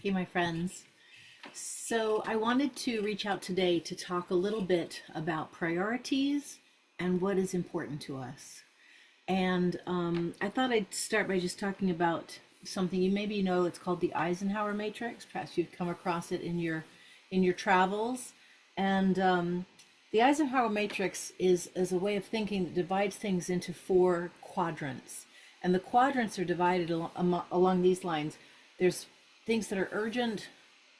Hey, my friends. So, I wanted to reach out today to talk a little bit about priorities and what is important to us. And I thought I'd start by just talking about something you maybe know. It's called the Eisenhower Matrix. Perhaps you've come across it in your travels. And the Eisenhower Matrix is a way of thinking that divides things into four quadrants. And the quadrants are divided along these lines. There's things that are urgent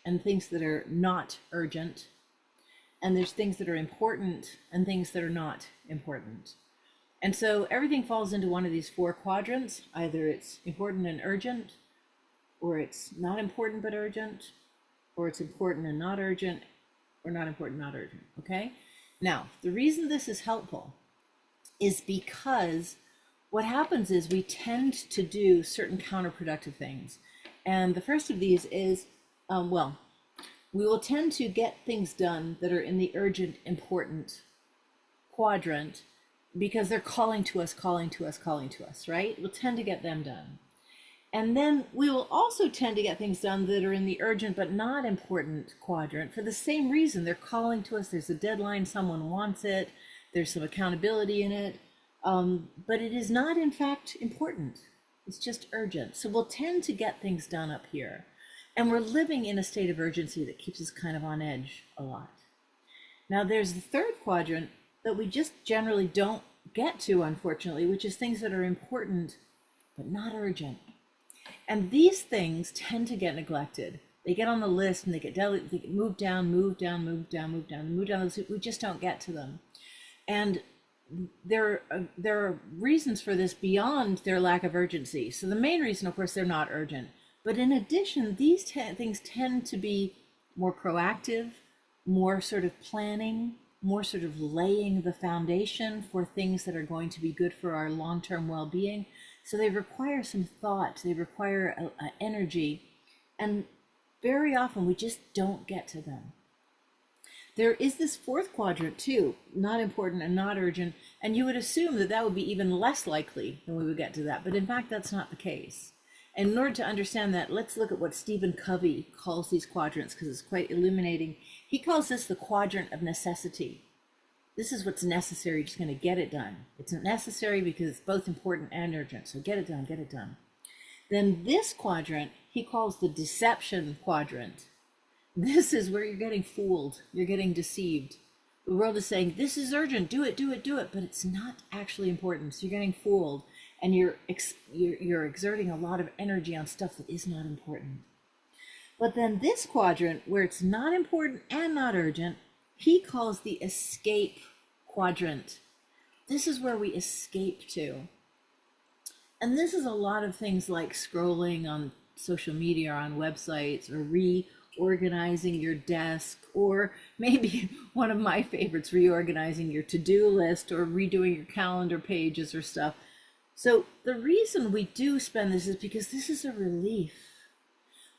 and things that are not urgent. And there's things that are important and things that are not important. And so everything falls into one of these four quadrants. Either it's important and urgent, or it's not important but urgent, or it's important and not urgent, or not important, not urgent. Okay? Now, the reason this is helpful is because what happens is we tend to do certain counterproductive things. And the first of these is, we will tend to get things done that are in the urgent, important quadrant because they're calling to us, calling to us, calling to us, right? We'll tend to get them done. And then we will also tend to get things done that are in the urgent but not important quadrant for the same reason. They're calling to us. There's a deadline. Someone wants it. There's some accountability in it. But it is not, in fact, important. It's just urgent. So we'll tend to get things done up here. And we're living in a state of urgency that keeps us kind of on edge a lot. Now, there's the third quadrant that we just generally don't get to, unfortunately, which is things that are important but not urgent. And these things tend to get neglected. They get on the list and they get moved down, moved down, moved down, moved down, moved down the list. We just don't get to them. And there are reasons for this beyond their lack of urgency. So the main reason, of course, they're not urgent. But in addition, these things tend to be more proactive, more sort of planning, more sort of laying the foundation for things that are going to be good for our long-term well-being. So they require some thought, they require energy, and very often we just don't get to them. There is this fourth quadrant too, not important and not urgent, and you would assume that that would be even less likely than we would get to that, but in fact that's not the case. And in order to understand that, let's look at what Stephen Covey calls these quadrants, because it's quite illuminating. He calls this the quadrant of necessity. This is what's necessary, just going to get it done. It's necessary because it's both important and urgent, so get it done, get it done. Then this quadrant, he calls the deception quadrant. This is where you're getting fooled, you're getting deceived. The world is saying, this is urgent, do it, do it, do it, but it's not actually important, so you're getting fooled. And you're exerting a lot of energy on stuff that is not important. But then this quadrant, where it's not important and not urgent, he calls the escape quadrant. This is where we escape to. And this is a lot of things like scrolling on social media or on websites, or reorganizing your desk, or maybe one of my favorites, reorganizing your to-do list or redoing your calendar pages or stuff. So the reason we do spend this is because this is a relief.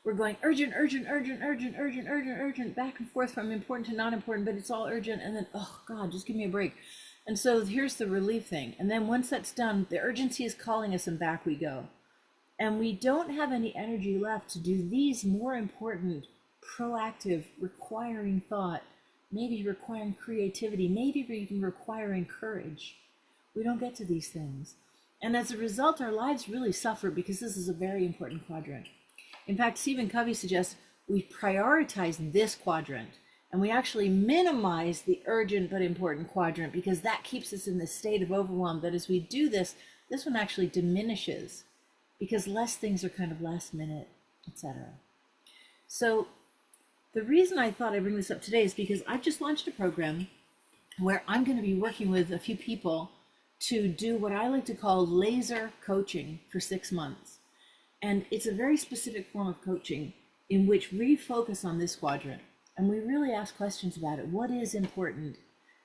We're going urgent, urgent, urgent, urgent, urgent, urgent, urgent, back and forth from important to not important, but it's all urgent. And then, oh God, just give me a break. And so here's the relief thing. And then once that's done, the urgency is calling us and back we go. And we don't have any energy left to do these more important, proactive, requiring thought, maybe requiring creativity, maybe even requiring courage. We don't get to these things. And as a result, our lives really suffer because this is a very important quadrant. In fact, Stephen Covey suggests we prioritize this quadrant and we actually minimize the urgent but important quadrant, because that keeps us in this state of overwhelm that as we do this, this one actually diminishes because less things are kind of last minute, etc. So the reason I thought I'd bring this up today is because I've just launched a program where I'm going to be working with a few people to do what I like to call laser coaching for 6 months. And it's a very specific form of coaching in which we focus on this quadrant and we really ask questions about it. What is important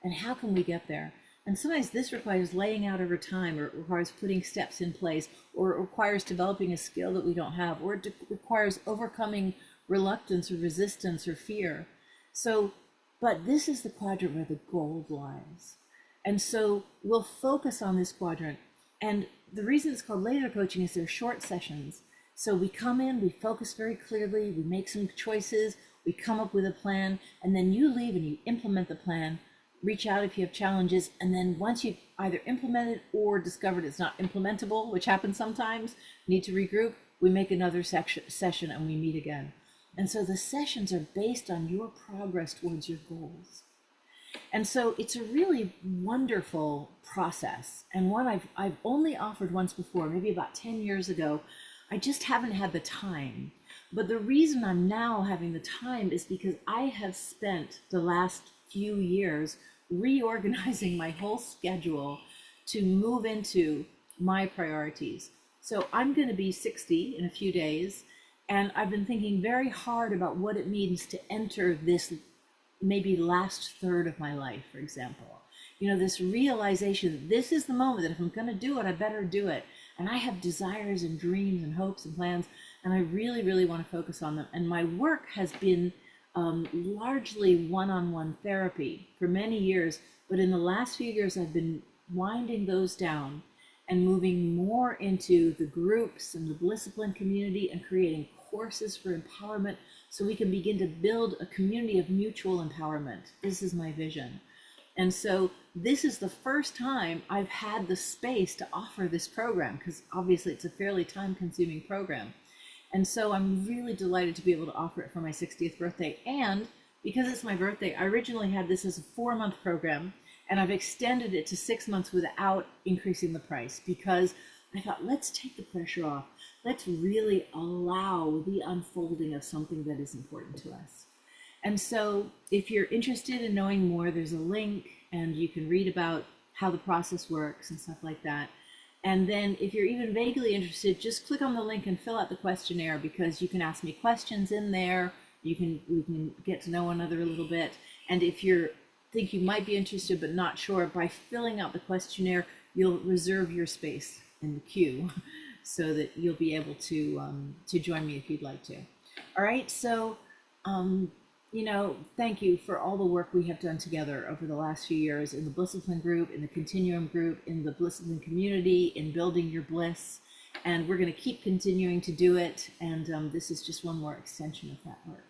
and how can we get there? And sometimes this requires laying out over time, or it requires putting steps in place, or it requires developing a skill that we don't have, or it requires overcoming reluctance or resistance or fear. So, but this is the quadrant where the gold lies. And so we'll focus on this quadrant. And the reason it's called laser coaching is they're short sessions. So we come in, we focus very clearly, we make some choices, we come up with a plan, and then you leave and you implement the plan. Reach out if you have challenges, and then once you've either implemented or discovered it's not implementable, which happens sometimes, need to regroup, we make another session and we meet again. And so the sessions are based on your progress towards your goals. And so it's a really wonderful process, and one I've only offered once before, maybe about 10 years ago. I just haven't had the time. But the reason I'm now having the time is because I have spent the last few years reorganizing my whole schedule to move into my priorities. So I'm going to be 60 in a few days, and I've been thinking very hard about what it means to enter this maybe last third of my life, for example. This realization that this is the moment that if I'm going to do it, I better do it. And I have desires and dreams and hopes and plans, and I really, really want to focus on them. And my work has been largely one-on-one therapy for many years, but in the last few years, I've been winding those down and moving more into the groups and the Blisscipline community and creating courses for empowerment so we can begin to build a community of mutual empowerment. This is my vision. And so this is the first time I've had the space to offer this program, because obviously it's a fairly time-consuming program. And so I'm really delighted to be able to offer it for my 60th birthday. And because it's my birthday, I originally had this as a 4-month program, and I've extended it to 6 months without increasing the price, because I thought, let's take the pressure off. Let's really allow the unfolding of something that is important to us. And so if you're interested in knowing more, there's a link and you can read about how the process works and stuff like that. And then if you're even vaguely interested, just click on the link and fill out the questionnaire, because you can ask me questions in there. We can get to know one another a little bit. And if you think you might be interested but not sure, by filling out the questionnaire, you'll reserve your space in the queue so that you'll be able to join me if you'd like to. All right, so thank you for all the work we have done together over the last few years in the Blisscipline group, in the Continuum group, in the Blisscipline community, in building your bliss. And we're going to keep continuing to do it. And this is just one more extension of that work.